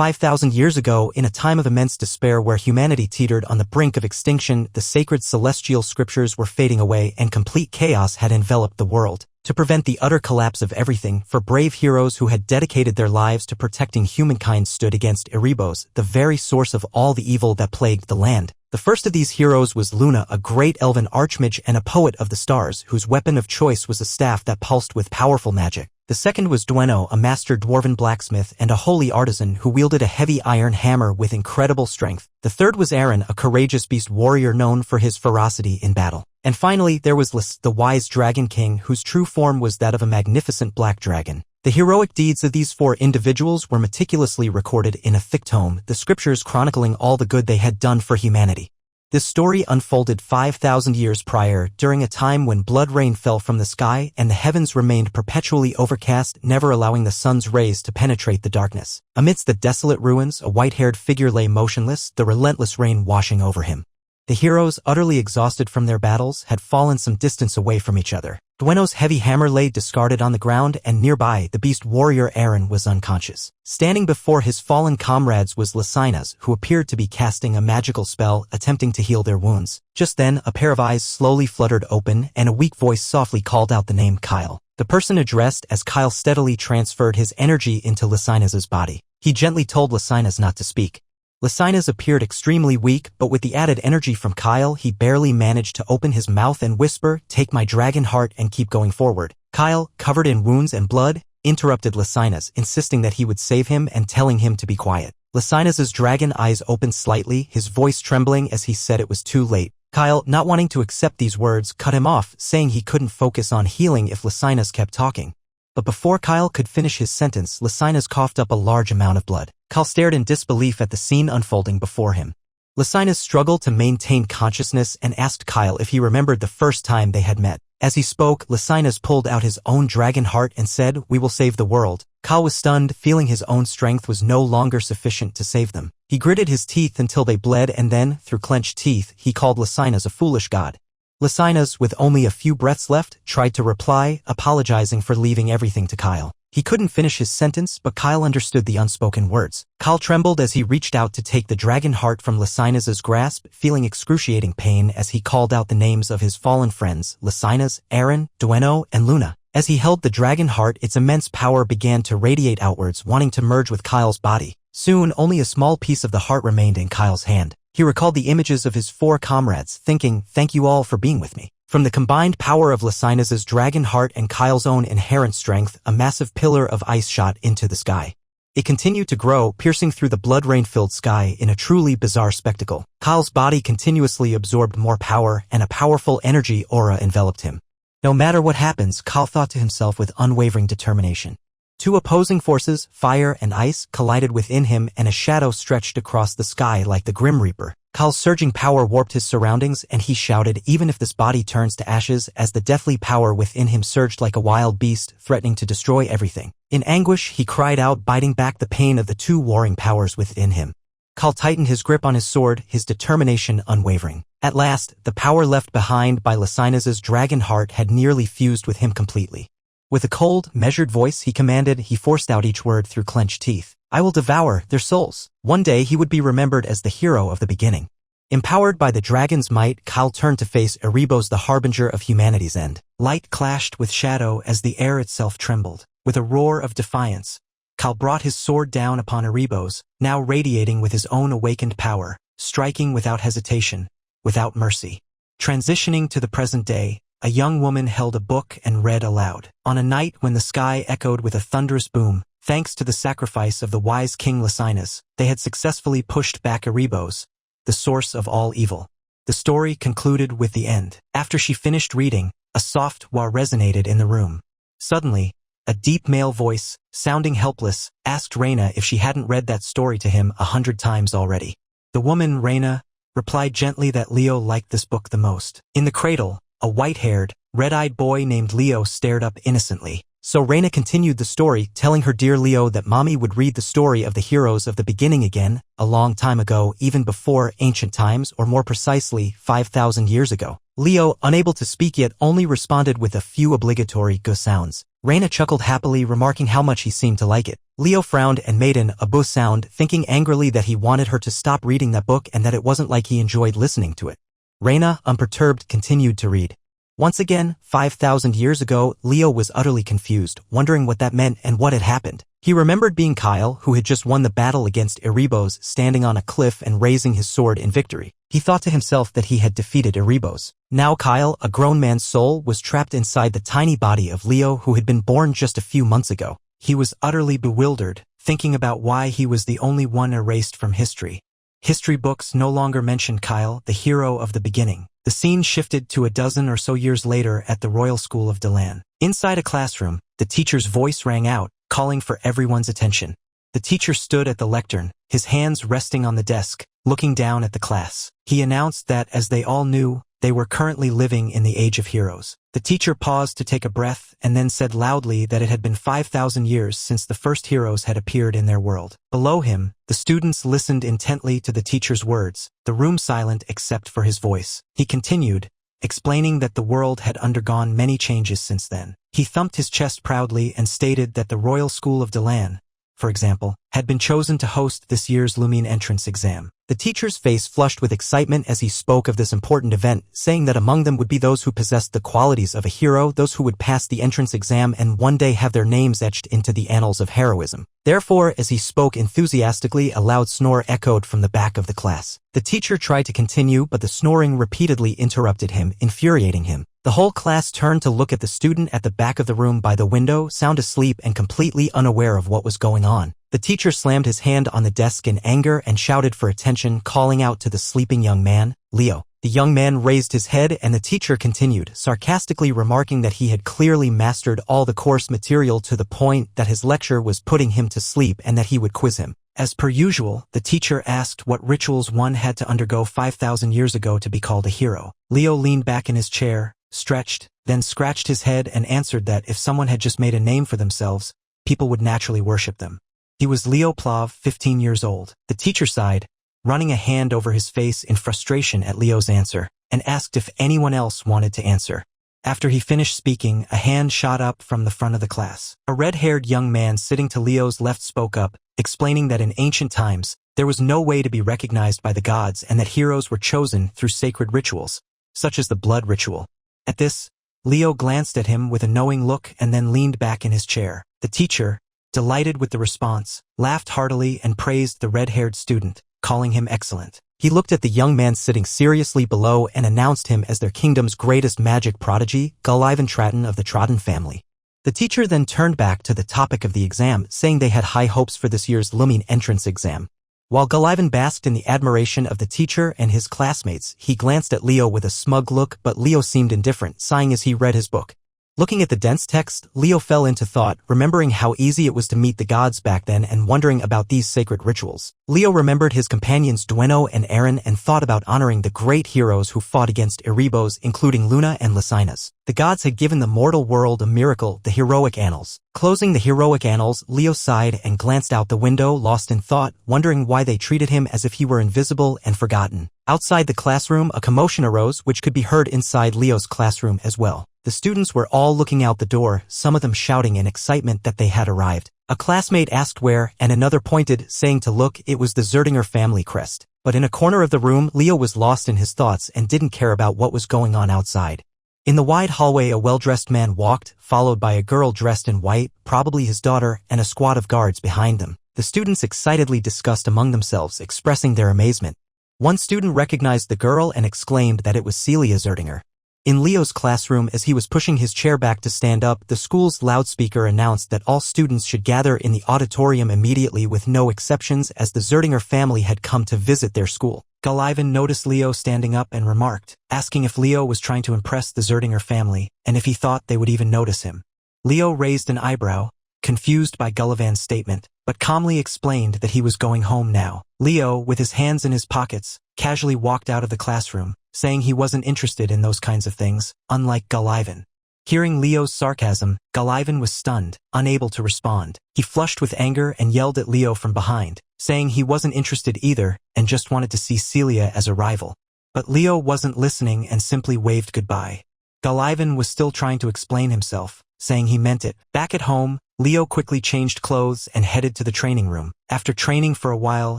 5,000 years ago, in a time of immense despair where humanity teetered on the brink of extinction, the sacred celestial scriptures were fading away and complete chaos had enveloped the world. To prevent the utter collapse of everything, four brave heroes who had dedicated their lives to protecting humankind stood against Erebos, the very source of all the evil that plagued the land. The first of these heroes was Luna, a great elven archmage and a poet of the stars, whose weapon of choice was a staff that pulsed with powerful magic. The second was Dweno, a master dwarven blacksmith and a holy artisan who wielded a heavy iron hammer with incredible strength. The third was Arron, a courageous beast warrior known for his ferocity in battle. And finally, there was the wise dragon king, whose true form was that of a magnificent black dragon. The heroic deeds of these four individuals were meticulously recorded in a thick tome, the scriptures chronicling all the good they had done for humanity. This story unfolded 5,000 years prior, during a time when blood rain fell from the sky and the heavens remained perpetually overcast, never allowing the sun's rays to penetrate the darkness. Amidst the desolate ruins, a white-haired figure lay motionless, the relentless rain washing over him. The heroes, utterly exhausted from their battles, had fallen some distance away from each other. Dweno's heavy hammer lay discarded on the ground, and nearby, the beast warrior Arron was unconscious. Standing before his fallen comrades was Lysinas, who appeared to be casting a magical spell, attempting to heal their wounds. Just then, a pair of eyes slowly fluttered open, and a weak voice softly called out the name Kyle. The person addressed as Kyle steadily transferred his energy into Lysinas's body. He gently told Lysinas not to speak. Lysinas appeared extremely weak, but with the added energy from Kyle, he barely managed to open his mouth and whisper, "Take my dragon heart and keep going forward." Kyle, covered in wounds and blood, interrupted Lysinas, insisting that he would save him and telling him to be quiet. Lysinas's dragon eyes opened slightly, his voice trembling as he said it was too late. Kyle, not wanting to accept these words, cut him off, saying he couldn't focus on healing if Lysinas kept talking. But before Kyle could finish his sentence, Lysinas coughed up a large amount of blood. Kyle stared in disbelief at the scene unfolding before him. Lysinas struggled to maintain consciousness and asked Kyle if he remembered the first time they had met. As he spoke, Lysinas pulled out his own dragon heart and said, "We will save the world." Kyle was stunned, feeling his own strength was no longer sufficient to save them. He gritted his teeth until they bled and then, through clenched teeth, he called Lysinas a foolish god. Lysinas, with only a few breaths left, tried to reply, apologizing for leaving everything to Kyle. He couldn't finish his sentence, but Kyle understood the unspoken words. Kyle trembled as he reached out to take the dragon heart from Lysinas's grasp, feeling excruciating pain as he called out the names of his fallen friends, Lysinas, Arron, Dweno, and Luna. As he held the dragon heart, its immense power began to radiate outwards, wanting to merge with Kyle's body. Soon, only a small piece of the heart remained in Kyle's hand. He recalled the images of his four comrades, thinking, "Thank you all for being with me." From the combined power of Lysinas's dragon heart and Kyle's own inherent strength, a massive pillar of ice shot into the sky. It continued to grow, piercing through the blood rain-filled sky in a truly bizarre spectacle. Kyle's body continuously absorbed more power, and a powerful energy aura enveloped him. No matter what happens, Kyle thought to himself with unwavering determination. Two opposing forces, fire and ice, collided within him, and a shadow stretched across the sky like the Grim Reaper. Kyle's surging power warped his surroundings, and he shouted, "Even if this body turns to ashes," as the deathly power within him surged like a wild beast, threatening to destroy everything. In anguish, he cried out, biting back the pain of the two warring powers within him. Kyle tightened his grip on his sword, his determination unwavering. At last, the power left behind by Lysinas's dragon heart had nearly fused with him completely. With a cold, measured voice he commanded, he forced out each word through clenched teeth. "I will devour their souls." One day he would be remembered as the hero of the beginning. Empowered by the dragon's might, Kyle turned to face Erebos, the harbinger of humanity's end. Light clashed with shadow as the air itself trembled. With a roar of defiance, Kyle brought his sword down upon Erebos, now radiating with his own awakened power, striking without hesitation, without mercy. Transitioning to the present day, a young woman held a book and read aloud. On a night when the sky echoed with a thunderous boom, thanks to the sacrifice of the Wise King Lysinas, they had successfully pushed back Erebos, the source of all evil. The story concluded with the end. After she finished reading, a soft wah resonated in the room. Suddenly, a deep male voice, sounding helpless, asked Reina if she hadn't read that story to him 100 times already. The woman, Reina, replied gently that Leo liked this book the most. In the cradle, a white-haired, red-eyed boy named Leo stared up innocently. So Reina continued the story, telling her dear Leo that mommy would read the story of the heroes of the beginning again, a long time ago, even before ancient times, or more precisely, 5,000 years ago. Leo, unable to speak yet, only responded with a few obligatory "g" sounds. Reina chuckled happily, remarking how much he seemed to like it. Leo frowned and made an "a" "bu" sound, thinking angrily that he wanted her to stop reading that book and that it wasn't like he enjoyed listening to it. Reina, unperturbed, continued to read. Once again, 5,000 years ago, Leo was utterly confused, wondering what that meant and what had happened. He remembered being Kyle, who had just won the battle against Erebos, standing on a cliff and raising his sword in victory. He thought to himself that he had defeated Erebos. Now Kyle, a grown man's soul, was trapped inside the tiny body of Leo, who had been born just a few months ago. He was utterly bewildered, thinking about why he was the only one erased from history. History books no longer mentioned Kyle, the hero of the beginning. The scene shifted to a dozen or so years later at the Royal School of Delan. Inside a classroom, the teacher's voice rang out, calling for everyone's attention. The teacher stood at the lectern, his hands resting on the desk, looking down at the class. He announced that, as they all knew, they were currently living in the Age of Heroes. The teacher paused to take a breath and then said loudly that it had been 5,000 years since the first heroes had appeared in their world. Below him, the students listened intently to the teacher's words, the room silent except for his voice. He continued, explaining that the world had undergone many changes since then. He thumped his chest proudly and stated that the Royal School of Delan, for example, had been chosen to host this year's Lumene entrance exam. The teacher's face flushed with excitement as he spoke of this important event, saying that among them would be those who possessed the qualities of a hero, those who would pass the entrance exam and one day have their names etched into the annals of heroism. Therefore, as he spoke enthusiastically, a loud snore echoed from the back of the class. The teacher tried to continue, but the snoring repeatedly interrupted him, infuriating him. The whole class turned to look at the student at the back of the room by the window, sound asleep and completely unaware of what was going on. The teacher slammed his hand on the desk in anger and shouted for attention, calling out to the sleeping young man, "Leo." The young man raised his head and the teacher continued, sarcastically remarking that he had clearly mastered all the course material to the point that his lecture was putting him to sleep and that he would quiz him. As per usual, the teacher asked what rituals one had to undergo 5,000 years ago to be called a hero. Leo leaned back in his chair, stretched, then scratched his head and answered that if someone had just made a name for themselves, people would naturally worship them. He was Leo Plav, 15 years old. The teacher sighed, running a hand over his face in frustration at Leo's answer, and asked if anyone else wanted to answer. After he finished speaking, a hand shot up from the front of the class. A red-haired young man sitting to Leo's left spoke up, explaining that in ancient times, there was no way to be recognized by the gods and that heroes were chosen through sacred rituals, such as the blood ritual. At this, Leo glanced at him with a knowing look and then leaned back in his chair. The teacher, delighted with the response, laughed heartily and praised the red-haired student, calling him excellent. He looked at the young man sitting seriously below and announced him as their kingdom's greatest magic prodigy, Gullivan Tratton of the Tratton family. The teacher then turned back to the topic of the exam, saying they had high hopes for this year's Lumene entrance exam. While Gullivan basked in the admiration of the teacher and his classmates, he glanced at Leo with a smug look, but Leo seemed indifferent, sighing as he read his book. Looking at the dense text, Leo fell into thought, remembering how easy it was to meet the gods back then and wondering about these sacred rituals. Leo remembered his companions Dweno and Arron and thought about honoring the great heroes who fought against Erebos, including Lumene and Lysinas. The gods had given the mortal world a miracle, the heroic annals. Closing the heroic annals, Leo sighed and glanced out the window, lost in thought, wondering why they treated him as if he were invisible and forgotten. Outside the classroom, a commotion arose, which could be heard inside Leo's classroom as well. The students were all looking out the door, some of them shouting in excitement that they had arrived. A classmate asked where, and another pointed, saying to look. It was the Zerdinger family crest. But in a corner of the room, Leo was lost in his thoughts and didn't care about what was going on outside. In the wide hallway, a well-dressed man walked, followed by a girl dressed in white, probably his daughter, and a squad of guards behind them. The students excitedly discussed among themselves, expressing their amazement. One student recognized the girl and exclaimed that it was Celia Zerdinger. In Leo's classroom, as he was pushing his chair back to stand up, the school's loudspeaker announced that all students should gather in the auditorium immediately with no exceptions, as the Zerdinger family had come to visit their school. Gullivan noticed Leo standing up and remarked, asking if Leo was trying to impress the Zerdinger family, and if he thought they would even notice him. Leo raised an eyebrow, confused by Gullivan's statement, but calmly explained that he was going home now. Leo, with his hands in his pockets, casually walked out of the classroom, saying he wasn't interested in those kinds of things, unlike Gullivan. Hearing Leo's sarcasm, Gullivan was stunned, unable to respond. He flushed with anger and yelled at Leo from behind, saying he wasn't interested either and just wanted to see Celia as a rival. But Leo wasn't listening and simply waved goodbye. Galivan was still trying to explain himself, saying he meant it. Back at home, Leo quickly changed clothes and headed to the training room. After training for a while,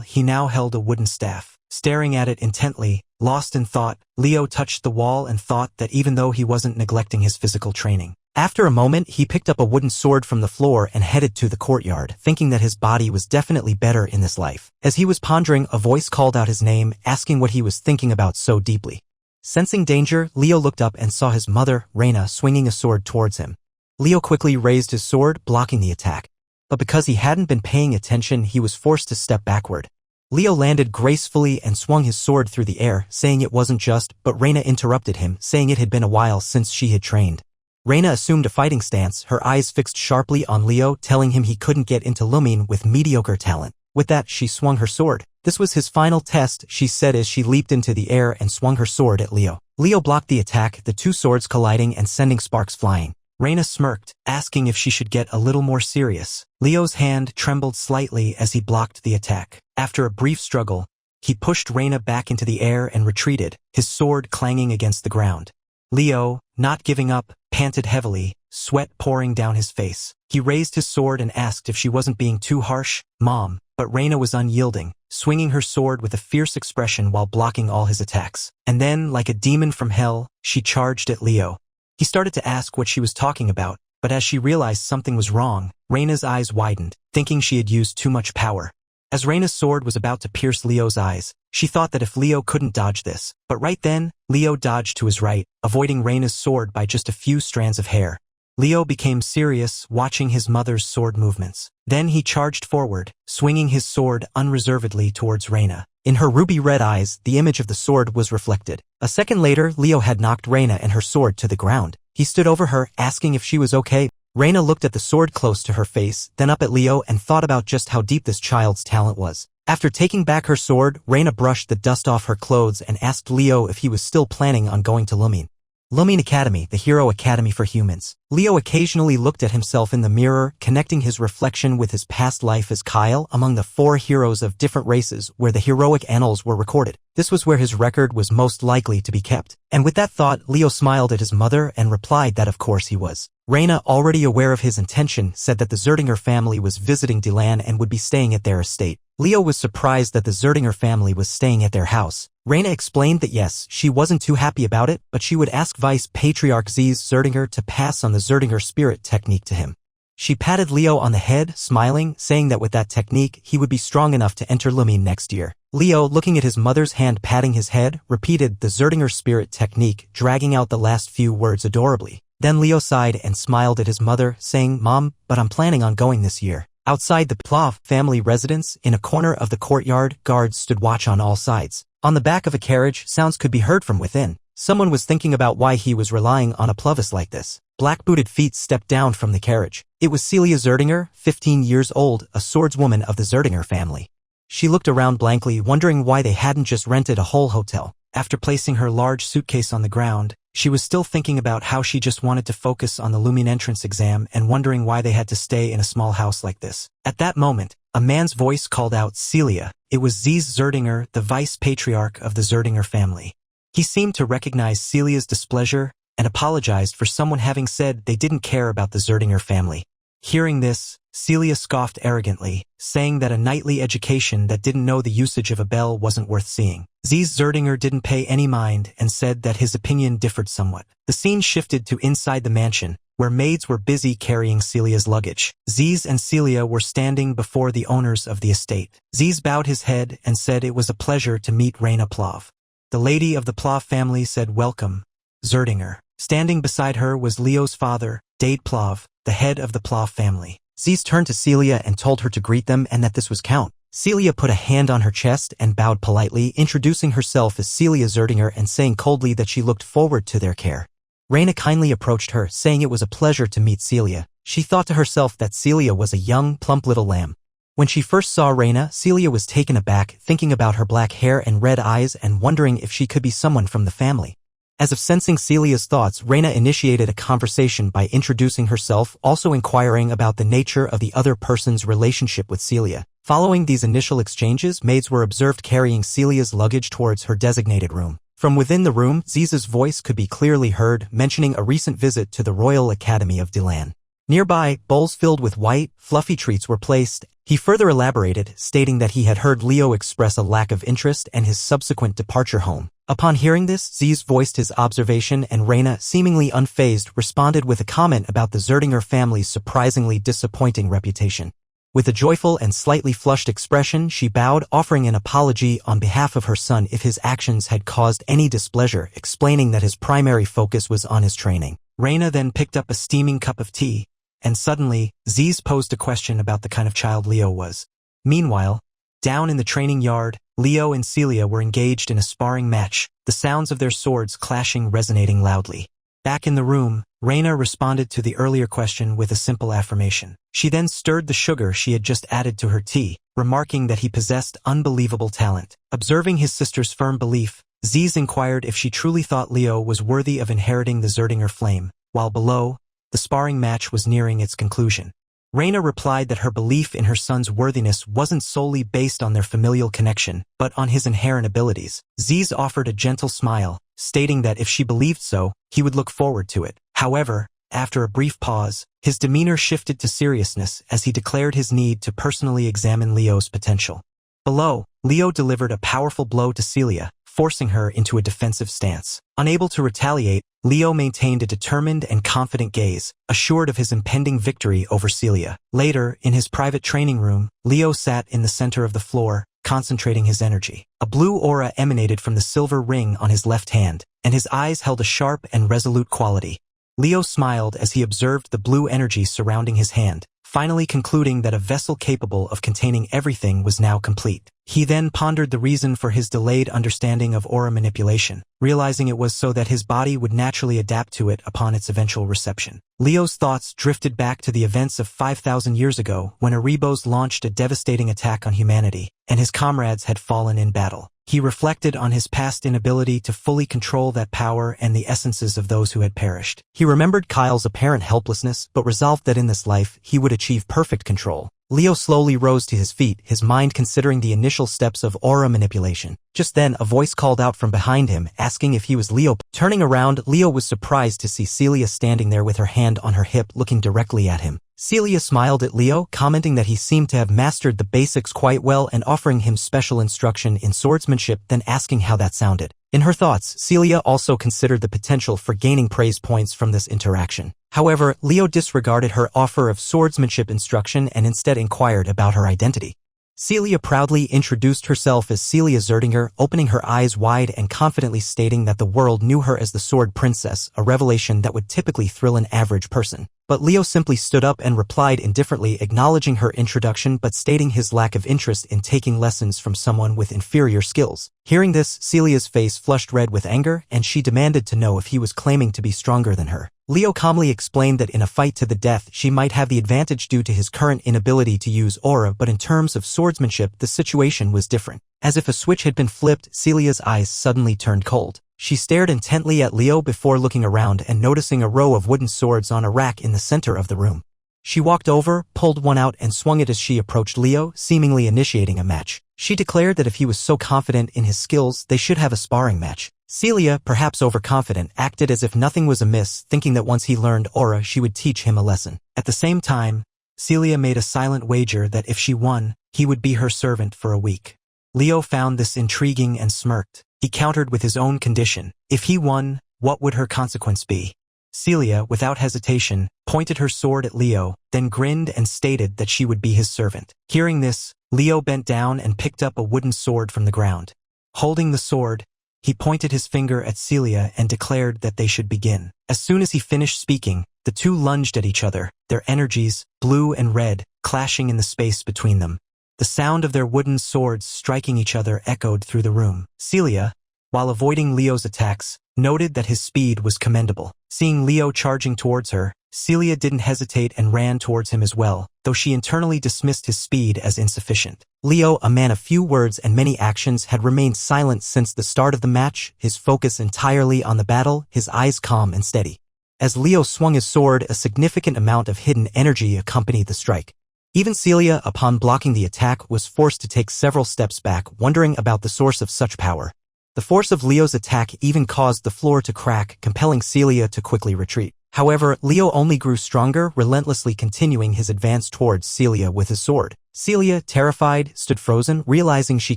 he now held a wooden staff. Staring at it intently, lost in thought, Leo touched the wall and thought that even though he wasn't neglecting his physical training. After a moment, he picked up a wooden sword from the floor and headed to the courtyard, thinking that his body was definitely better in this life. As he was pondering, a voice called out his name, asking what he was thinking about so deeply. Sensing danger, Leo looked up and saw his mother, Reina, swinging a sword towards him. Leo quickly raised his sword, blocking the attack. But because he hadn't been paying attention, he was forced to step backward. Leo landed gracefully and swung his sword through the air, saying it wasn't just, but Reina interrupted him, saying it had been a while since she had trained. Reina assumed a fighting stance, her eyes fixed sharply on Leo, telling him he couldn't get into Lumene with mediocre talent. With that, she swung her sword. This was his final test, she said as she leaped into the air and swung her sword at Leo. Leo blocked the attack, the two swords colliding and sending sparks flying. Reina smirked, asking if she should get a little more serious. Leo's hand trembled slightly as he blocked the attack. After a brief struggle, he pushed Reina back into the air and retreated, his sword clanging against the ground. Leo, not giving up, panted heavily, sweat pouring down his face. He raised his sword and asked if she wasn't being too harsh, Mom, but Reina was unyielding, swinging her sword with a fierce expression while blocking all his attacks. And then, like a demon from hell, she charged at Leo. He started to ask what she was talking about, but as she realized something was wrong, Reina's eyes widened, thinking she had used too much power. As Reina's sword was about to pierce Leo's eyes, she thought that if Leo couldn't dodge this, but right then, Leo dodged to his right, avoiding Reina's sword by just a few strands of hair. Leo became serious, watching his mother's sword movements. Then he charged forward, swinging his sword unreservedly towards Reina. In her ruby-red eyes, the image of the sword was reflected. A second later, Leo had knocked Reina and her sword to the ground. He stood over her, asking if she was okay. Reina looked at the sword close to her face, then up at Leo and thought about just how deep this child's talent was. After taking back her sword, Reina brushed the dust off her clothes and asked Leo if he was still planning on going to Lumene. Lumene Academy, the hero academy for humans. Leo occasionally looked at himself in the mirror, connecting his reflection with his past life as Kyle among the 4 heroes of different races where the heroic annals were recorded. This was where his record was most likely to be kept. And with that thought, Leo smiled at his mother and replied that of course he was. Reina, already aware of his intention, said that the Zerdinger family was visiting Delan and would be staying at their estate. Leo was surprised that the Zerdinger family was staying at their house. Reina explained that yes, she wasn't too happy about it, but she would ask Vice Patriarch Ziz Zerdinger to pass on the Zerdinger spirit technique to him. She patted Leo on the head, smiling, saying that with that technique, he would be strong enough to enter Lumene next year. Leo, looking at his mother's hand patting his head, repeated the Zerdinger spirit technique, dragging out the last few words adorably. Then Leo sighed and smiled at his mother, saying, Mom, but I'm planning on going this year. Outside the Plav family residence, in a corner of the courtyard, guards stood watch on all sides. On the back of a carriage, sounds could be heard from within. Someone was thinking about why he was relying on a Plavis like this. Black-booted feet stepped down from the carriage. It was Celia Zerdinger, 15 years old, a swordswoman of the Zerdinger family. She looked around blankly, wondering why they hadn't just rented a whole hotel. After placing her large suitcase on the ground, she was still thinking about how she just wanted to focus on the Lumene entrance exam and wondering why they had to stay in a small house like this. At that moment, a man's voice called out, Celia. It was Ziz Zerdinger, the vice patriarch of the Zerdinger family. He seemed to recognize Celia's displeasure and apologized for someone having said they didn't care about the Zerdinger family. Hearing this, Celia scoffed arrogantly, saying that a knightly education that didn't know the usage of a bell wasn't worth seeing. Ziz Zerdinger didn't pay any mind and said that his opinion differed somewhat. The scene shifted to inside the mansion, where maids were busy carrying Celia's luggage. Ziz and Celia were standing before the owners of the estate. Ziz bowed his head and said it was a pleasure to meet Reina Plav. The lady of the Plav family said, Welcome, Zerdinger. Standing beside her was Leo's father, Dade Plav, the head of the Plav family. Ziz turned to Celia and told her to greet them and that this was Count. Celia put a hand on her chest and bowed politely, introducing herself as Celia Zerdinger and saying coldly that she looked forward to their care. Reina kindly approached her, saying it was a pleasure to meet Celia. She thought to herself that Celia was a young, plump little lamb. When she first saw Reina, Celia was taken aback, thinking about her black hair and red eyes and wondering if she could be someone from the family. As if sensing Celia's thoughts, Reina initiated a conversation by introducing herself, also inquiring about the nature of the other person's relationship with Celia. Following these initial exchanges, maids were observed carrying Celia's luggage towards her designated room. From within the room, Ziz's voice could be clearly heard, mentioning a recent visit to the Royal Academy of Dilan. Nearby, bowls filled with white, fluffy treats were placed. He further elaborated, stating that he had heard Leo express a lack of interest and his subsequent departure home. Upon hearing this, Ziz voiced his observation and Reina, seemingly unfazed, responded with a comment about the Zerdinger family's surprisingly disappointing reputation. With a joyful and slightly flushed expression, she bowed, offering an apology on behalf of her son if his actions had caused any displeasure, explaining that his primary focus was on his training. Reina then picked up a steaming cup of tea, and suddenly, Ziz posed a question about the kind of child Leo was. Meanwhile, down in the training yard, Leo and Celia were engaged in a sparring match, the sounds of their swords clashing resonating loudly. Back in the room, Reina responded to the earlier question with a simple affirmation. She then stirred the sugar she had just added to her tea, remarking that he possessed unbelievable talent. Observing his sister's firm belief, Ziz inquired if she truly thought Leo was worthy of inheriting the Zerdinger flame, while below, the sparring match was nearing its conclusion. Reina replied that her belief in her son's worthiness wasn't solely based on their familial connection, but on his inherent abilities. Ziz offered a gentle smile, stating that if she believed so, he would look forward to it. However, after a brief pause, his demeanor shifted to seriousness as he declared his need to personally examine Leo's potential. Below, Leo delivered a powerful blow to Celia, forcing her into a defensive stance. Unable to retaliate, Leo maintained a determined and confident gaze, assured of his impending victory over Celia. Later, in his private training room, Leo sat in the center of the floor, concentrating his energy. A blue aura emanated from the silver ring on his left hand, and his eyes held a sharp and resolute quality. Leo smiled as he observed the blue energy surrounding his hand, finally concluding that a vessel capable of containing everything was now complete. He then pondered the reason for his delayed understanding of aura manipulation, realizing it was so that his body would naturally adapt to it upon its eventual reception. Leo's thoughts drifted back to the events of 5,000 years ago when Erebos launched a devastating attack on humanity, and his comrades had fallen in battle. He reflected on his past inability to fully control that power and the essences of those who had perished. He remembered Kyle's apparent helplessness, but resolved that in this life, he would achieve perfect control. Leo slowly rose to his feet, his mind considering the initial steps of aura manipulation. Just then, a voice called out from behind him, asking if he was Leo. Turning around, Leo was surprised to see Celia standing there with her hand on her hip, looking directly at him. Celia smiled at Leo, commenting that he seemed to have mastered the basics quite well and offering him special instruction in swordsmanship, then asking how that sounded. In her thoughts, Celia also considered the potential for gaining praise points from this interaction. However, Leo disregarded her offer of swordsmanship instruction and instead inquired about her identity. Celia proudly introduced herself as Celia Zerdinger, opening her eyes wide and confidently stating that the world knew her as the Sword Princess, a revelation that would typically thrill an average person. But Leo simply stood up and replied indifferently, acknowledging her introduction but stating his lack of interest in taking lessons from someone with inferior skills. Hearing this, Celia's face flushed red with anger, and she demanded to know if he was claiming to be stronger than her. Leo calmly explained that in a fight to the death, she might have the advantage due to his current inability to use aura, but in terms of swordsmanship, the situation was different. As if a switch had been flipped, Celia's eyes suddenly turned cold. She stared intently at Leo before looking around and noticing a row of wooden swords on a rack in the center of the room. She walked over, pulled one out, and swung it as she approached Leo, seemingly initiating a match. She declared that if he was so confident in his skills, they should have a sparring match. Celia, perhaps overconfident, acted as if nothing was amiss, thinking that once he learned aura, she would teach him a lesson. At the same time, Celia made a silent wager that if she won, he would be her servant for a week. Leo found this intriguing and smirked. He countered with his own condition. If he won, what would her consequence be? Celia, without hesitation, pointed her sword at Leo, then grinned and stated that she would be his servant. Hearing this, Leo bent down and picked up a wooden sword from the ground. Holding the sword, he pointed his finger at Celia and declared that they should begin. As soon as he finished speaking, the two lunged at each other, their energies, blue and red, clashing in the space between them. The sound of their wooden swords striking each other echoed through the room. Celia, while avoiding Leo's attacks, noted that his speed was commendable. Seeing Leo charging towards her, Celia didn't hesitate and ran towards him as well, though she internally dismissed his speed as insufficient. Leo, a man of few words and many actions, had remained silent since the start of the match, his focus entirely on the battle, his eyes calm and steady. As Leo swung his sword, a significant amount of hidden energy accompanied the strike. Even Celia, upon blocking the attack, was forced to take several steps back, wondering about the source of such power. The force of Leo's attack even caused the floor to crack, compelling Celia to quickly retreat. However, Leo only grew stronger, relentlessly continuing his advance towards Celia with his sword. Celia, terrified, stood frozen, realizing she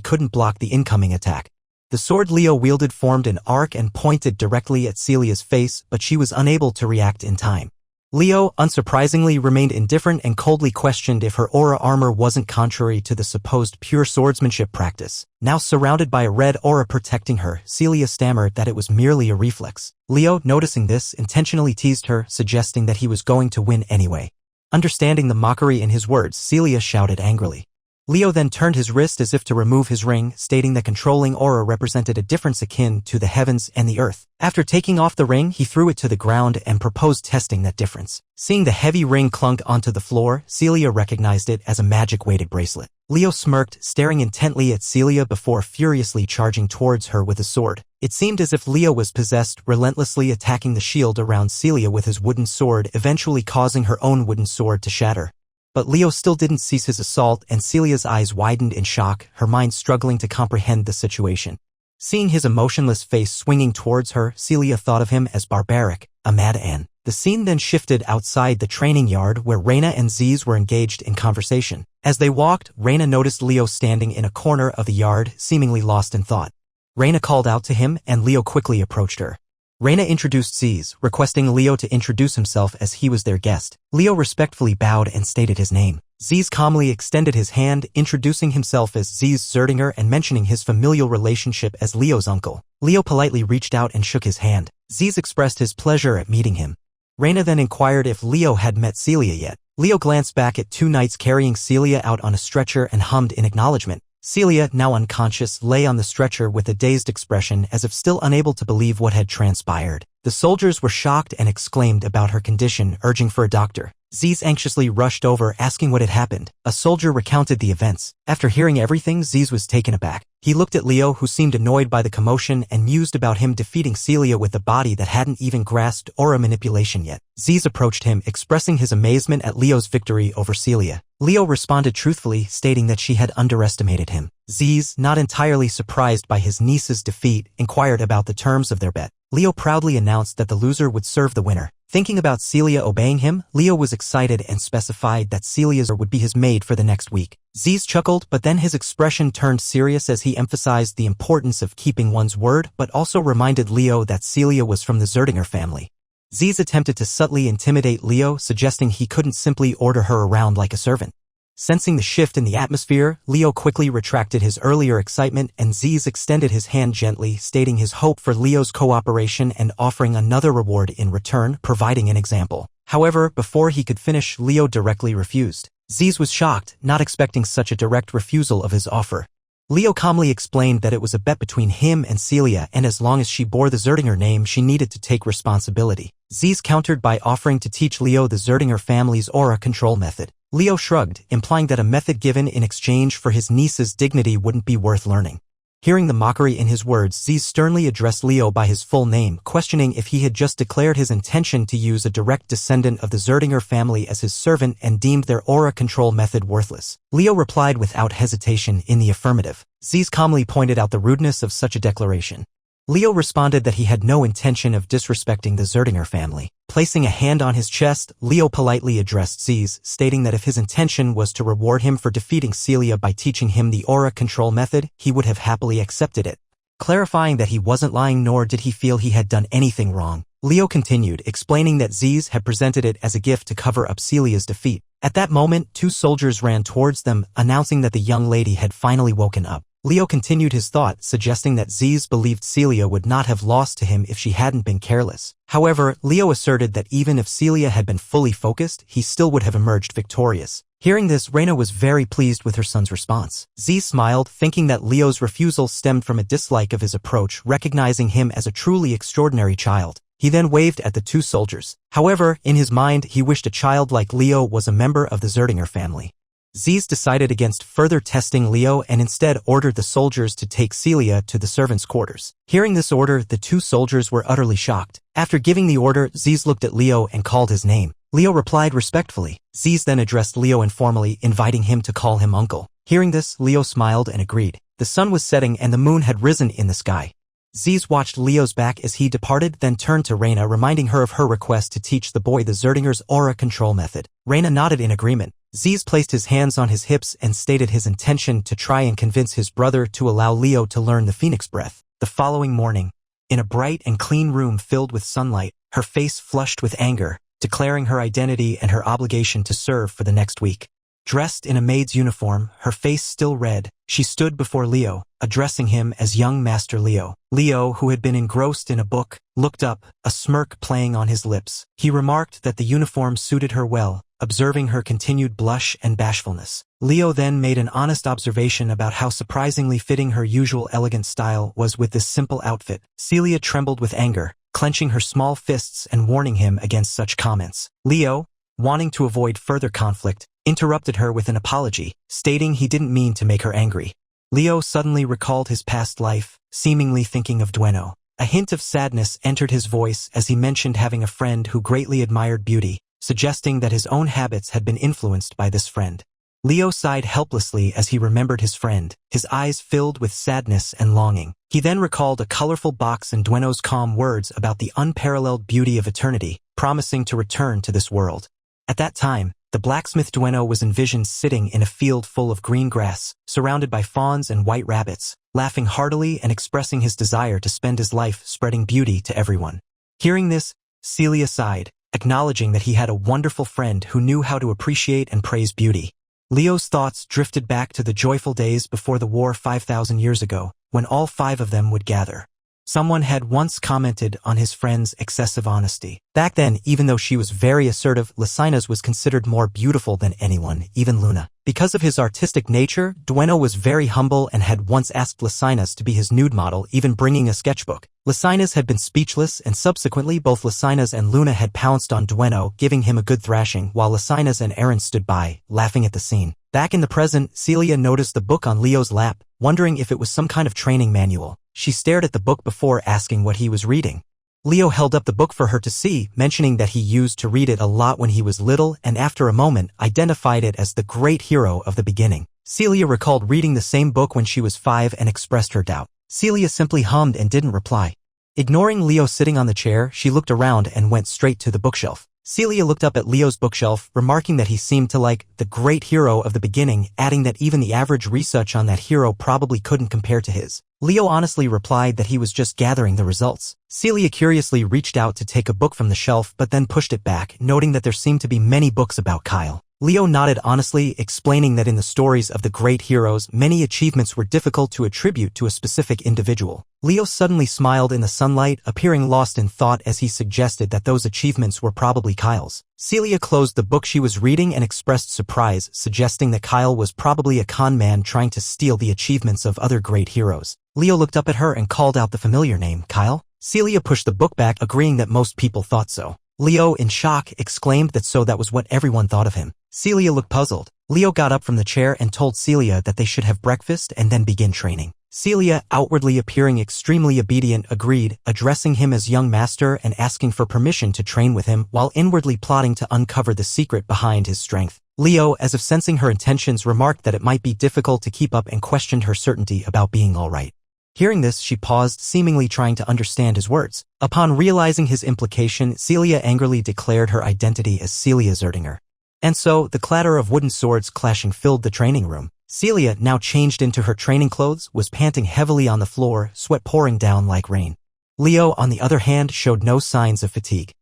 couldn't block the incoming attack. The sword Leo wielded formed an arc and pointed directly at Celia's face, but she was unable to react in time. Leo, unsurprisingly, remained indifferent and coldly questioned if her aura armor wasn't contrary to the supposed pure swordsmanship practice. Now surrounded by a red aura protecting her, Celia stammered that it was merely a reflex. Leo, noticing this, intentionally teased her, suggesting that he was going to win anyway. Understanding the mockery in his words, Celia shouted angrily. Leo then turned his wrist as if to remove his ring, stating that controlling aura represented a difference akin to the heavens and the earth. After taking off the ring, he threw it to the ground and proposed testing that difference. Seeing the heavy ring clunk onto the floor, Celia recognized it as a magic-weighted bracelet. Leo smirked, staring intently at Celia before furiously charging towards her with a sword. It seemed as if Leo was possessed, relentlessly attacking the shield around Celia with his wooden sword, eventually causing her own wooden sword to shatter. But Leo still didn't cease his assault, and Celia's eyes widened in shock, her mind struggling to comprehend the situation. Seeing his emotionless face swinging towards her, Celia thought of him as barbaric, a madman. The scene then shifted outside the training yard where Reina and Ziz were engaged in conversation. As they walked, Reina noticed Leo standing in a corner of the yard, seemingly lost in thought. Reina called out to him, and Leo quickly approached her. Reina introduced Ziz, requesting Leo to introduce himself as he was their guest. Leo respectfully bowed and stated his name. Ziz calmly extended his hand, introducing himself as Ziz Zerdinger and mentioning his familial relationship as Leo's uncle. Leo politely reached out and shook his hand. Ziz expressed his pleasure at meeting him. Reina then inquired if Leo had met Celia yet. Leo glanced back at two knights carrying Celia out on a stretcher and hummed in acknowledgement. Celia, now unconscious, lay on the stretcher with a dazed expression as if still unable to believe what had transpired. The soldiers were shocked and exclaimed about her condition, urging for a doctor. Ziz anxiously rushed over, asking what had happened. A soldier recounted the events. After hearing everything, Ziz was taken aback. He looked at Leo, who seemed annoyed by the commotion, and mused about him defeating Celia with a body that hadn't even grasped aura manipulation yet. Ziz approached him, expressing his amazement at Leo's victory over Celia. Leo responded truthfully, stating that she had underestimated him. Ziz, not entirely surprised by his niece's defeat, inquired about the terms of their bet. Leo proudly announced that the loser would serve the winner. Thinking about Celia obeying him, Leo was excited and specified that Celia's would be his maid for the next week. Ziz chuckled, but then his expression turned serious as he emphasized the importance of keeping one's word, but also reminded Leo that Celia was from the Zerdinger family. Ziz attempted to subtly intimidate Leo, suggesting he couldn't simply order her around like a servant. Sensing the shift in the atmosphere, Leo quickly retracted his earlier excitement, and Ziz extended his hand gently, stating his hope for Leo's cooperation and offering another reward in return, providing an example. However, before he could finish, Leo directly refused. Ziz was shocked, not expecting such a direct refusal of his offer. Leo calmly explained that it was a bet between him and Celia, and as long as she bore the Zerdinger name, she needed to take responsibility. Ziz countered by offering to teach Leo the Zerdinger family's aura control method. Leo shrugged, implying that a method given in exchange for his niece's dignity wouldn't be worth learning. Hearing the mockery in his words, Ziz sternly addressed Leo by his full name, questioning if he had just declared his intention to use a direct descendant of the Zerdinger family as his servant and deemed their aura control method worthless. Leo replied without hesitation in the affirmative. Ziz calmly pointed out the rudeness of such a declaration. Leo responded that he had no intention of disrespecting the Zerdinger family. Placing a hand on his chest, Leo politely addressed Ziz, stating that if his intention was to reward him for defeating Celia by teaching him the aura control method, he would have happily accepted it. Clarifying that he wasn't lying nor did he feel he had done anything wrong, Leo continued, explaining that Ziz had presented it as a gift to cover up Celia's defeat. At that moment, two soldiers ran towards them, announcing that the young lady had finally woken up. Leo continued his thought, suggesting that Ziz believed Celia would not have lost to him if she hadn't been careless. However, Leo asserted that even if Celia had been fully focused, he still would have emerged victorious. Hearing this, Reina was very pleased with her son's response. Ziz smiled, thinking that Leo's refusal stemmed from a dislike of his approach, recognizing him as a truly extraordinary child. He then waved at the two soldiers. However, in his mind, he wished a child like Leo was a member of the Zerdinger family. Ziz decided against further testing Leo and instead ordered the soldiers to take Celia to the servants' quarters. Hearing this order, the two soldiers were utterly shocked. After giving the order, Ziz looked at Leo and called his name. Leo replied respectfully. Ziz then addressed Leo informally, inviting him to call him uncle. Hearing this, Leo smiled and agreed. The sun was setting and the moon had risen in the sky. Ziz watched Leo's back as he departed, then turned to Reina, reminding her of her request to teach the boy the Zerdinger's aura control method. Reina nodded in agreement. Ziz placed his hands on his hips and stated his intention to try and convince his brother to allow Leo to learn the Phoenix Breath. The following morning, in a bright and clean room filled with sunlight, her face flushed with anger, declaring her identity and her obligation to serve for the next week. Dressed in a maid's uniform, her face still red, she stood before Leo, addressing him as young Master Leo. Leo, who had been engrossed in a book, looked up, a smirk playing on his lips. He remarked that the uniform suited her well, observing her continued blush and bashfulness. Leo then made an honest observation about how surprisingly fitting her usual elegant style was with this simple outfit. Celia trembled with anger, clenching her small fists and warning him against such comments. Leo, wanting to avoid further conflict, interrupted her with an apology, stating he didn't mean to make her angry. Leo suddenly recalled his past life, seemingly thinking of Dweno. A hint of sadness entered his voice as he mentioned having a friend who greatly admired beauty, suggesting that his own habits had been influenced by this friend. Leo sighed helplessly as he remembered his friend, his eyes filled with sadness and longing. He then recalled a colorful box and Dweno's calm words about the unparalleled beauty of eternity, promising to return to this world. At that time, the blacksmith Dweno was envisioned sitting in a field full of green grass, surrounded by fawns and white rabbits, laughing heartily and expressing his desire to spend his life spreading beauty to everyone. Hearing this, Celia sighed, acknowledging that he had a wonderful friend who knew how to appreciate and praise beauty. Leo's thoughts drifted back to the joyful days before the war 5,000 years ago, when all 5 of them would gather. Someone had once commented on his friend's excessive honesty. Back then, even though she was very assertive, Lysinas was considered more beautiful than anyone, even Luna. Because of his artistic nature, Dweno was very humble and had once asked Lysinas to be his nude model, even bringing a sketchbook. Lysinas had been speechless, and subsequently both Lysinas and Luna had pounced on Dweno, giving him a good thrashing, while Lysinas and Arron stood by, laughing at the scene. Back in the present, Celia noticed the book on Leo's lap, wondering if it was some kind of training manual. She stared at the book before asking what he was reading. Leo held up the book for her to see, mentioning that he used to read it a lot when he was little, and after a moment identified it as the great hero of the beginning. Celia recalled reading the same book when she was 5 and expressed her doubt. Celia simply hummed and didn't reply. Ignoring Leo sitting on the chair, she looked around and went straight to the bookshelf. Celia looked up at Leo's bookshelf, remarking that he seemed to like the great hero of the beginning, adding that even the average research on that hero probably couldn't compare to his. Leo honestly replied that he was just gathering the results. Celia curiously reached out to take a book from the shelf but then pushed it back, noting that there seemed to be many books about Kyle. Leo nodded honestly, explaining that in the stories of the great heroes, many achievements were difficult to attribute to a specific individual. Leo suddenly smiled in the sunlight, appearing lost in thought as he suggested that those achievements were probably Kyle's. Celia closed the book she was reading and expressed surprise, suggesting that Kyle was probably a con man trying to steal the achievements of other great heroes. Leo looked up at her and called out the familiar name, Kyle. Celia pushed the book back, agreeing that most people thought so. Leo, in shock, exclaimed that was what everyone thought of him. Celia looked puzzled. Leo got up from the chair and told Celia that they should have breakfast and then begin training. Celia, outwardly appearing extremely obedient, agreed, addressing him as young master and asking for permission to train with him while inwardly plotting to uncover the secret behind his strength. Leo, as if sensing her intentions, remarked that it might be difficult to keep up and questioned her certainty about being all right. Hearing this, she paused, seemingly trying to understand his words. Upon realizing his implication, Celia angrily declared her identity as Celia Zerdinger. And so, the clatter of wooden swords clashing filled the training room. Celia, now changed into her training clothes, was panting heavily on the floor, sweat pouring down like rain. Leo, on the other hand, showed no signs of fatigue.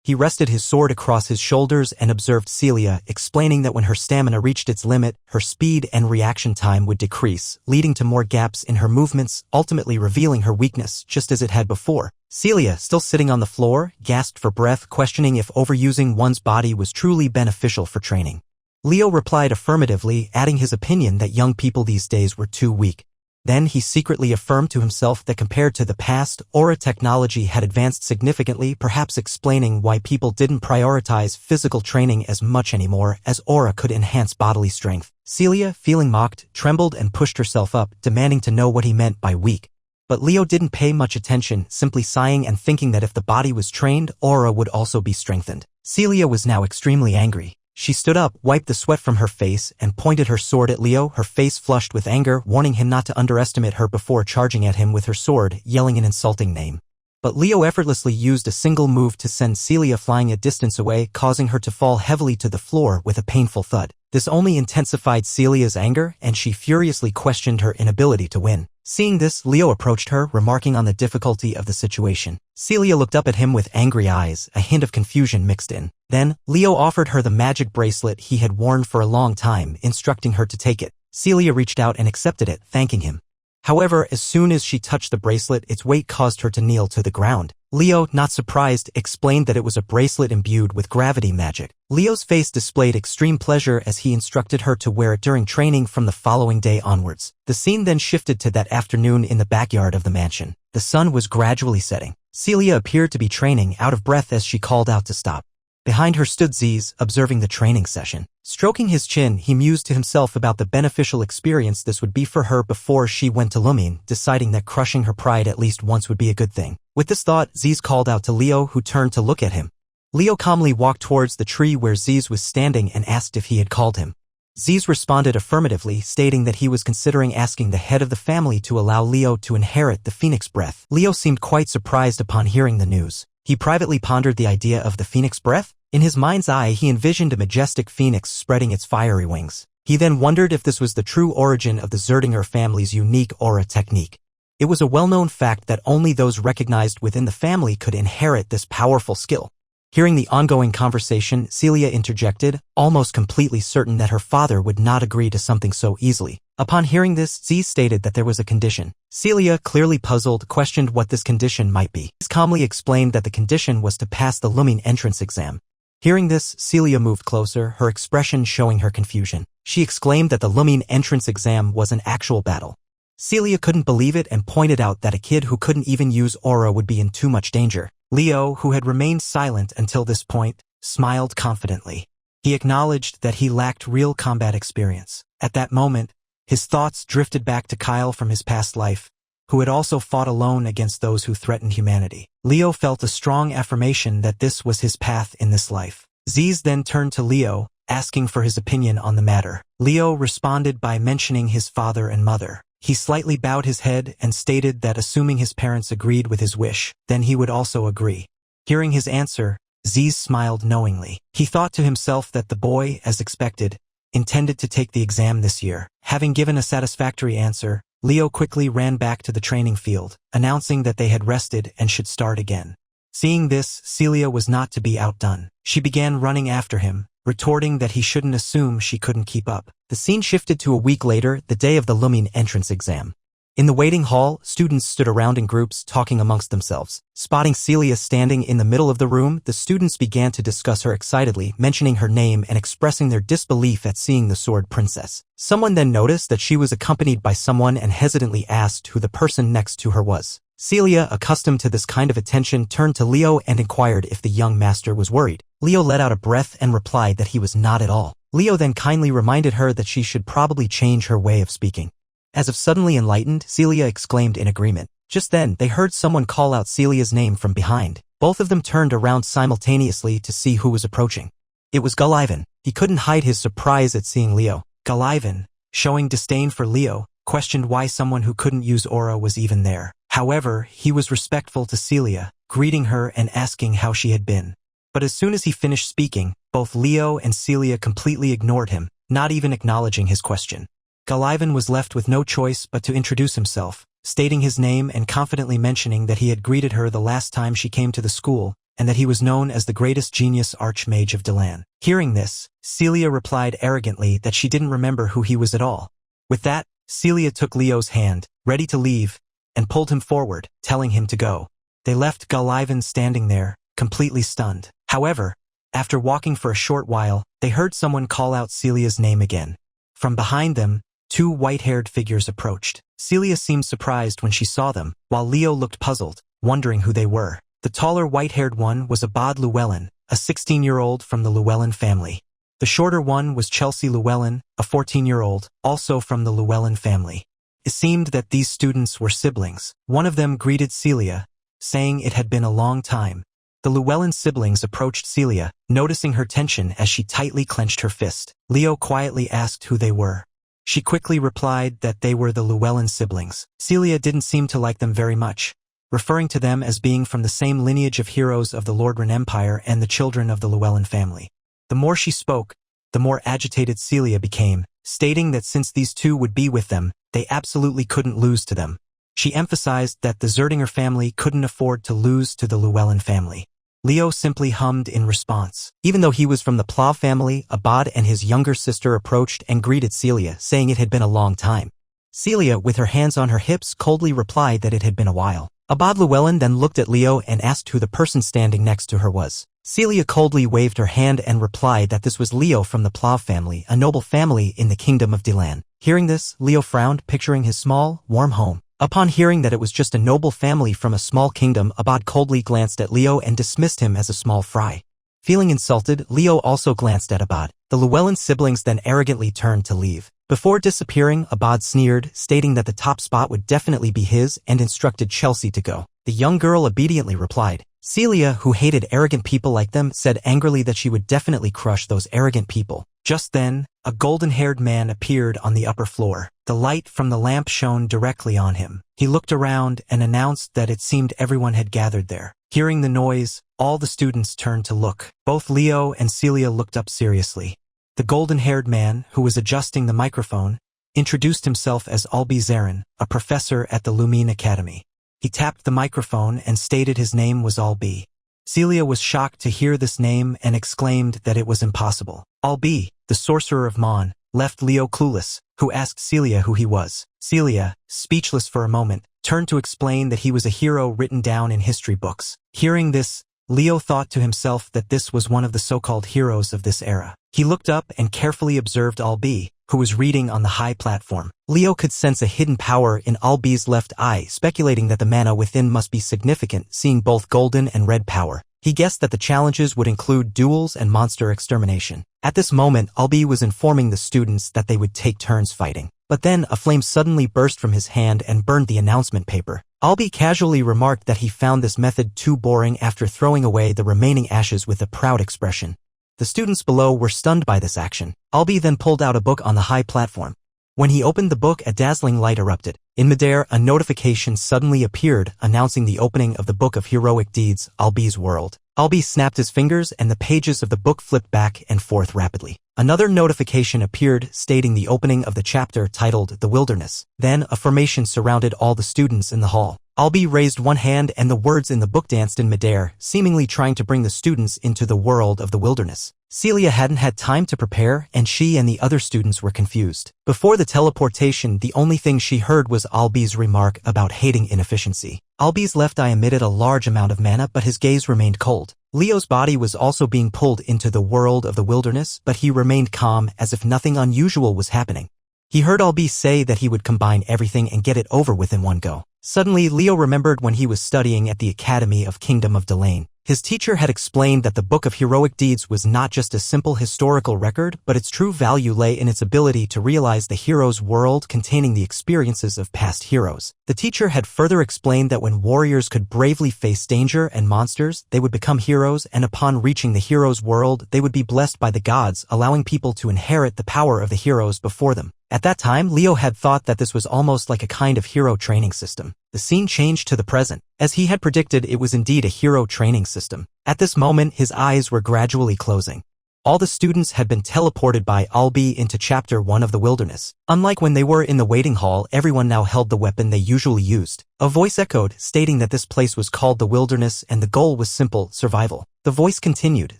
He rested his sword across his shoulders and observed Celia, explaining that when her stamina reached its limit, her speed and reaction time would decrease, leading to more gaps in her movements, ultimately revealing her weakness just as it had before. Celia, still sitting on the floor, gasped for breath, questioning if overusing one's body was truly beneficial for training. Leo replied affirmatively, adding his opinion that young people these days were too weak. Then he secretly affirmed to himself that compared to the past, aura technology had advanced significantly, perhaps explaining why people didn't prioritize physical training as much anymore, as aura could enhance bodily strength. Celia, feeling mocked, trembled and pushed herself up, demanding to know what he meant by weak. But Leo didn't pay much attention, simply sighing and thinking that if the body was trained, aura would also be strengthened. Celia was now extremely angry. She stood up, wiped the sweat from her face, and pointed her sword at Leo, her face flushed with anger, warning him not to underestimate her before charging at him with her sword, yelling an insulting name. But Leo effortlessly used a single move to send Celia flying a distance away, causing her to fall heavily to the floor with a painful thud. This only intensified Celia's anger, and she furiously questioned her inability to win. Seeing this, Leo approached her, remarking on the difficulty of the situation. Celia looked up at him with angry eyes, a hint of confusion mixed in. Then, Leo offered her the magic bracelet he had worn for a long time, instructing her to take it. Celia reached out and accepted it, thanking him. However, as soon as she touched the bracelet, its weight caused her to kneel to the ground. Leo, not surprised, explained that it was a bracelet imbued with gravity magic. Leo's face displayed extreme pleasure as he instructed her to wear it during training from the following day onwards. The scene then shifted to that afternoon in the backyard of the mansion. The sun was gradually setting. Celia appeared to be training, out of breath as she called out to stop. Behind her stood Ziz, observing the training session. Stroking his chin, he mused to himself about the beneficial experience this would be for her before she went to Lumene, deciding that crushing her pride at least once would be a good thing. With this thought, Ziz called out to Leo, who turned to look at him. Leo calmly walked towards the tree where Ziz was standing and asked if he had called him. Ziz responded affirmatively, stating that he was considering asking the head of the family to allow Leo to inherit the phoenix breath. Leo seemed quite surprised upon hearing the news. He privately pondered the idea of the phoenix breath. In his mind's eye, he envisioned a majestic phoenix spreading its fiery wings. He then wondered if this was the true origin of the Zerdinger family's unique aura technique. It was a well-known fact that only those recognized within the family could inherit this powerful skill. Hearing the ongoing conversation, Celia interjected, almost completely certain that her father would not agree to something so easily. Upon hearing this, Ziz stated that there was a condition. Celia, clearly puzzled, questioned what this condition might be. Ziz calmly explained that the condition was to pass the Lumene entrance exam. Hearing this, Celia moved closer, her expression showing her confusion. She exclaimed that the Lumene entrance exam was an actual battle. Celia couldn't believe it and pointed out that a kid who couldn't even use aura would be in too much danger. Leo, who had remained silent until this point, smiled confidently. He acknowledged that he lacked real combat experience. At that moment, his thoughts drifted back to Kyle from his past life, who had also fought alone against those who threatened humanity. Leo felt a strong affirmation that this was his path in this life. Ziz then turned to Leo, asking for his opinion on the matter. Leo responded by mentioning his father and mother. He slightly bowed his head and stated that assuming his parents agreed with his wish, then he would also agree. Hearing his answer, Ziz smiled knowingly. He thought to himself that the boy, as expected, intended to take the exam this year. Having given a satisfactory answer, Leo quickly ran back to the training field, announcing that they had rested and should start again. Seeing this, Celia was not to be outdone. She began running after him, retorting that he shouldn't assume she couldn't keep up. The scene shifted to a week later, the day of the Lumene entrance exam. In the waiting hall, students stood around in groups talking amongst themselves. Spotting Celia standing in the middle of the room, the students began to discuss her excitedly, mentioning her name and expressing their disbelief at seeing the sword princess. Someone then noticed that she was accompanied by someone and hesitantly asked who the person next to her was. Celia, accustomed to this kind of attention, turned to Leo and inquired if the young master was worried. Leo let out a breath and replied that he was not at all. Leo then kindly reminded her that she should probably change her way of speaking. As if suddenly enlightened, Celia exclaimed in agreement. Just then, they heard someone call out Celia's name from behind. Both of them turned around simultaneously to see who was approaching. It was Gullivan. He couldn't hide his surprise at seeing Leo. Gullivan, showing disdain for Leo, questioned why someone who couldn't use aura was even there. However, he was respectful to Celia, greeting her and asking how she had been. But as soon as he finished speaking, both Leo and Celia completely ignored him, not even acknowledging his question. Gullivan was left with no choice but to introduce himself, stating his name and confidently mentioning that he had greeted her the last time she came to the school, and that he was known as the greatest genius archmage of Delan. Hearing this, Celia replied arrogantly that she didn't remember who he was at all. With that, Celia took Leo's hand, ready to leave, and pulled him forward, telling him to go. They left Gullivan standing there, completely stunned. However, after walking for a short while, they heard someone call out Celia's name again. From behind them, two white-haired figures approached. Celia seemed surprised when she saw them, while Leo looked puzzled, wondering who they were. The taller white-haired one was Abad Llewellyn, a 16-year-old from the Llewellyn family. The shorter one was Chelsea Llewellyn, a 14-year-old, also from the Llewellyn family. It seemed that these students were siblings. One of them greeted Celia, saying it had been a long time. The Llewellyn siblings approached Celia, noticing her tension as she tightly clenched her fist. Leo quietly asked who they were. She quickly replied that they were the Llewellyn siblings. Celia didn't seem to like them very much, referring to them as being from the same lineage of heroes of the Lordran Empire and the children of the Llewellyn family. The more she spoke, the more agitated Celia became, stating that since these two would be with them, they absolutely couldn't lose to them. She emphasized that the Zerdinger family couldn't afford to lose to the Llewellyn family. Leo simply hummed in response. Even though he was from the Plough family, Abad and his younger sister approached and greeted Celia, saying it had been a long time. Celia, with her hands on her hips, coldly replied that it had been a while. Abad Llewellyn then looked at Leo and asked who the person standing next to her was. Celia coldly waved her hand and replied that this was Leo from the Plough family, a noble family in the kingdom of Delan. Hearing this, Leo frowned, picturing his small, warm home. Upon hearing that it was just a noble family from a small kingdom, Abad coldly glanced at Leo and dismissed him as a small fry. Feeling insulted, Leo also glanced at Abad. The Llewellyn siblings then arrogantly turned to leave. Before disappearing, Abad sneered, stating that the top spot would definitely be his and instructed Chelsea to go. The young girl obediently replied. Celia, who hated arrogant people like them, said angrily that she would definitely crush those arrogant people. Just then, a golden-haired man appeared on the upper floor. The light from the lamp shone directly on him. He looked around and announced that it seemed everyone had gathered there. Hearing the noise, all the students turned to look. Both Leo and Celia looked up seriously. The golden-haired man, who was adjusting the microphone, introduced himself as Albie Zarin, a professor at the Lumene Academy. He tapped the microphone and stated his name was Albie. Celia was shocked to hear this name and exclaimed that it was impossible. Albie, the sorcerer of Mon, left Leo clueless, who asked Celia who he was. Celia, speechless for a moment, turned to explain that he was a hero written down in history books. Hearing this, Leo thought to himself that this was one of the so-called heroes of this era. He looked up and carefully observed Albie, who was reading on the high platform. Leo could sense a hidden power in Albie's left eye, speculating that the mana within must be significant, seeing both golden and red power. He guessed that the challenges would include duels and monster extermination. At this moment, Albie was informing the students that they would take turns fighting. But then a flame suddenly burst from his hand and burned the announcement paper. Albie casually remarked that he found this method too boring after throwing away the remaining ashes with a proud expression. The students below were stunned by this action. Albie then pulled out a book on the high platform. When he opened the book, a dazzling light erupted. In midair, a notification suddenly appeared, announcing the opening of the Book of Heroic Deeds, Albie's World. Albie snapped his fingers and the pages of the book flipped back and forth rapidly. Another notification appeared, stating the opening of the chapter titled The Wilderness. Then, a formation surrounded all the students in the hall. Albie raised one hand and the words in the book danced in midair, seemingly trying to bring the students into the world of the wilderness. Celia hadn't had time to prepare, and she and the other students were confused. Before the teleportation, the only thing she heard was Albie's remark about hating inefficiency. Albie's left eye emitted a large amount of mana, but his gaze remained cold. Leo's body was also being pulled into the world of the wilderness, but he remained calm as if nothing unusual was happening. He heard Albie say that he would combine everything and get it over with in one go. Suddenly, Leo remembered when he was studying at the Academy of Kingdom of Delane. His teacher had explained that the Book of Heroic Deeds was not just a simple historical record, but its true value lay in its ability to realize the hero's world containing the experiences of past heroes. The teacher had further explained that when warriors could bravely face danger and monsters, they would become heroes, and upon reaching the hero's world, they would be blessed by the gods, allowing people to inherit the power of the heroes before them. At that time, Leo had thought that this was almost like a kind of hero training system. The scene changed to the present. As he had predicted, it was indeed a hero training system. At this moment, his eyes were gradually closing. All the students had been teleported by Albie into Chapter 1 of the Wilderness. Unlike when they were in the waiting hall, everyone now held the weapon they usually used. A voice echoed, stating that this place was called the Wilderness and the goal was simple, survival. The voice continued,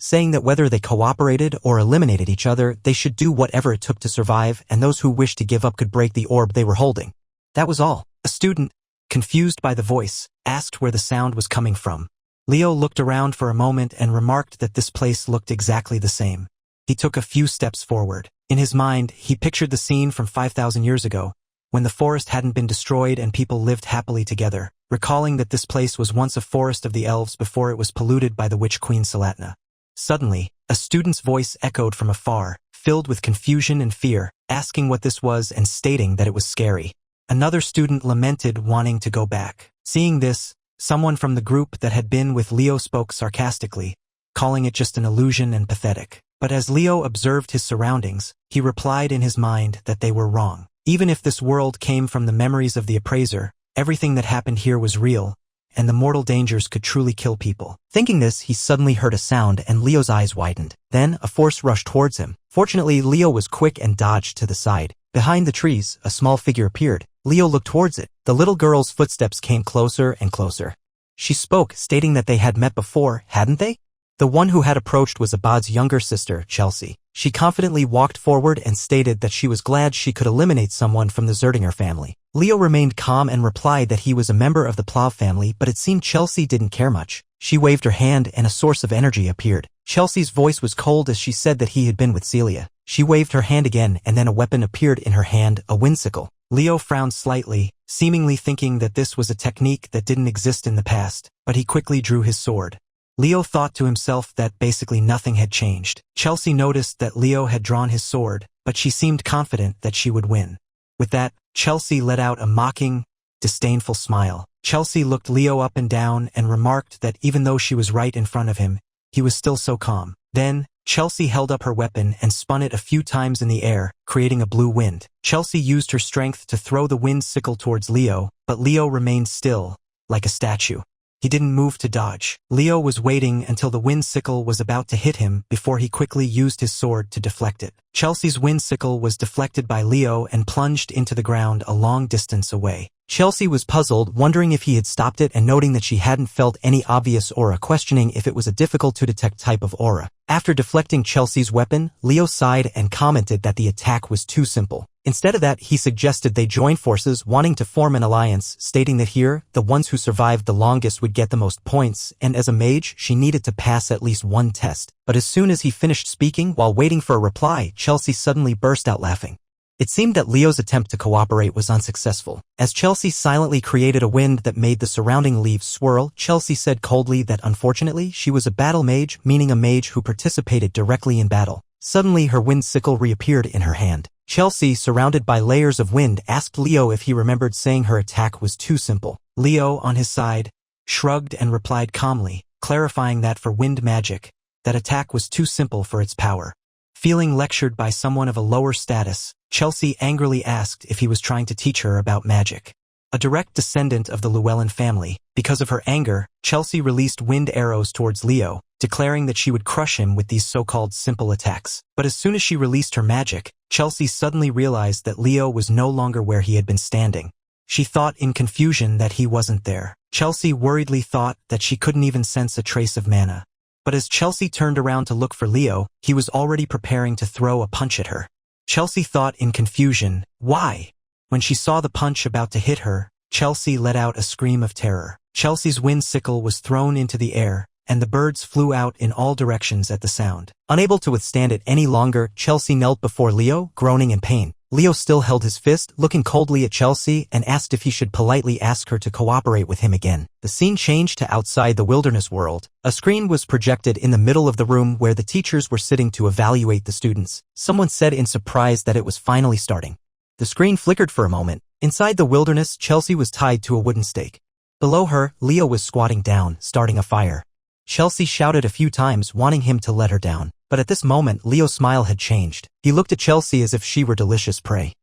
saying that whether they cooperated or eliminated each other, they should do whatever it took to survive, and those who wished to give up could break the orb they were holding. That was all. A student, confused by the voice, asked where the sound was coming from. Leo looked around for a moment and remarked that this place looked exactly the same. He took a few steps forward. In his mind, he pictured the scene from 5,000 years ago, when the forest hadn't been destroyed and people lived happily together, recalling that this place was once a forest of the elves before it was polluted by the witch queen Salatna. Suddenly, a student's voice echoed from afar, filled with confusion and fear, asking what this was and stating that it was scary. Another student lamented, wanting to go back. Seeing this, Someone from the group that had been with Leo spoke sarcastically, calling it just an illusion and pathetic. But as Leo observed his surroundings, he replied in his mind that they were wrong. Even if this world came from the memories of the appraiser, everything that happened here was real, and the mortal dangers could truly kill people. Thinking this, he suddenly heard a sound and Leo's eyes widened. Then, a force rushed towards him. Fortunately, Leo was quick and dodged to the side. Behind the trees, a small figure appeared. Leo looked towards it. The little girl's footsteps came closer and closer. She spoke, stating that they had met before, hadn't they? The one who had approached was Abad's younger sister, Chelsea. She confidently walked forward and stated that she was glad she could eliminate someone from the Zerdinger family. Leo remained calm and replied that he was a member of the Plav family, but it seemed Chelsea didn't care much. She waved her hand and a source of energy appeared. Chelsea's voice was cold as she said that he had been with Celia. She waved her hand again and then a weapon appeared in her hand, a windsickle. Leo frowned slightly, seemingly thinking that this was a technique that didn't exist in the past, but he quickly drew his sword. Leo thought to himself that basically nothing had changed. Chelsea noticed that Leo had drawn his sword, but she seemed confident that she would win. With that, Chelsea let out a mocking, disdainful smile. Chelsea looked Leo up and down and remarked that even though she was right in front of him, he was still so calm. Then, Chelsea held up her weapon and spun it a few times in the air, creating a blue wind. Chelsea used her strength to throw the wind sickle towards Leo, but Leo remained still, like a statue. He didn't move to dodge. Leo was waiting until the wind sickle was about to hit him before he quickly used his sword to deflect it. Chelsea's wind sickle was deflected by Leo and plunged into the ground a long distance away. Chelsea was puzzled, wondering if he had stopped it and noting that she hadn't felt any obvious aura, questioning if it was a difficult-to-detect type of aura. After deflecting Chelsea's weapon, Leo sighed and commented that the attack was too simple. Instead of that, he suggested they join forces, wanting to form an alliance, stating that here, the ones who survived the longest would get the most points, and as a mage, she needed to pass at least one test. But as soon as he finished speaking, while waiting for a reply, Chelsea suddenly burst out laughing. It seemed that Leo's attempt to cooperate was unsuccessful. As Chelsea silently created a wind that made the surrounding leaves swirl, Chelsea said coldly that unfortunately she was a battle mage, meaning a mage who participated directly in battle. Suddenly her wind sickle reappeared in her hand. Chelsea, surrounded by layers of wind, asked Leo if he remembered saying her attack was too simple. Leo, on his side, shrugged and replied calmly, clarifying that for wind magic, that attack was too simple for its power. Feeling lectured by someone of a lower status, Chelsea angrily asked if he was trying to teach her about magic. A direct descendant of the Llewellyn family, because of her anger, Chelsea released wind arrows towards Leo, declaring that she would crush him with these so-called simple attacks. But as soon as she released her magic, Chelsea suddenly realized that Leo was no longer where he had been standing. She thought in confusion that he wasn't there. Chelsea worriedly thought that she couldn't even sense a trace of mana. But as Chelsea turned around to look for Leo, he was already preparing to throw a punch at her. Chelsea thought in confusion, why? When she saw the punch about to hit her, Chelsea let out a scream of terror. Chelsea's wind sickle was thrown into the air, and the birds flew out in all directions at the sound. Unable to withstand it any longer, Chelsea knelt before Leo, groaning in pain. Leo still held his fist, looking coldly at Chelsea, and asked if he should politely ask her to cooperate with him again. The scene changed to outside the wilderness world. A screen was projected in the middle of the room where the teachers were sitting to evaluate the students. Someone said in surprise that it was finally starting. The screen flickered for a moment. Inside the wilderness, Chelsea was tied to a wooden stake. Below her, Leo was squatting down, starting a fire. Chelsea shouted a few times, wanting him to let her down. But at this moment, Leo's smile had changed. He looked at Chelsea as if she were delicious prey.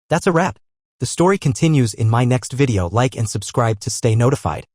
That's a wrap. The story continues in my next video. Like and subscribe to stay notified.